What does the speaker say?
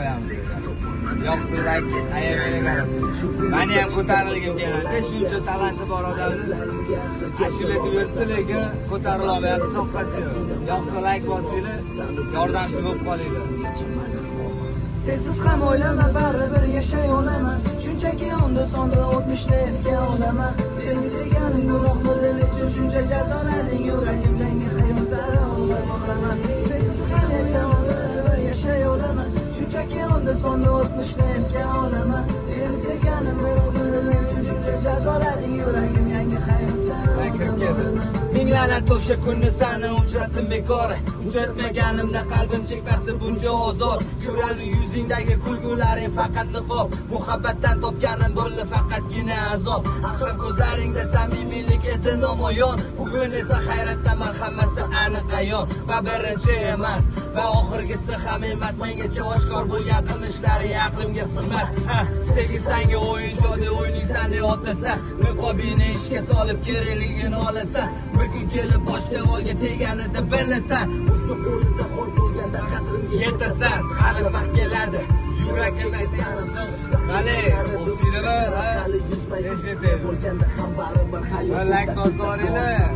qo'yamiz degan. Yo'qsilak ayamagan. Meni ham ko'tarilgim keladi. Shuncha talanti bor odamni ashula deb yuribdi, lekin ko'tarila olmayapti soqqasi. Yo'qsilak bosinglar, yordamchi bo'lib qolinglar. Sensiz ham o'ylama, baribir yashay olaman. Shunchaki onda sonda o'tmishni esga olaman. Seni sevganim gunoh bo'lganicha shuncha jazolading yuragimdagi hayot sari olaman. Sensiz ham yashay olaman. Shunchaki onda sonda o'tmishni esga olaman. Seni sevganim gunoh bo'lganicha shuncha jazolading yuragimdagi hayot sari olaman. Ming la'nat o'sha kunni sani uchratim bekor. Uchratmaganimda qalbim chekmasi buncha ozor. Ko'rali yuzingdagi kulgularing faqat niqob. Muhabbatdan topganim bo'ldi faqatgina azob. Axir ko'zlaringda samimiylik edi namoyon. Bugun esa hayratdaman, hammasi aniq ayon. Va birinchi emas va oxirgisi ham emas. Mengacha oshkor bo'lgan qilmishlaring aqlimga sig'mas. Sevgisanga o'yin jodi o'ynaysan deb otasan. Niqobingni ishga solib kerakligini olasan. Bir kun kelib boshqa olga teganida bilasan. O'zga qo'lida xor bo'lganda qadrimga yetasan. Hali vaqt keladi, yuragim aytsan. Qani, o'xshaydi-mi? Hali yuzma bo'lganda ham baribir hayot. Like bozoringlar.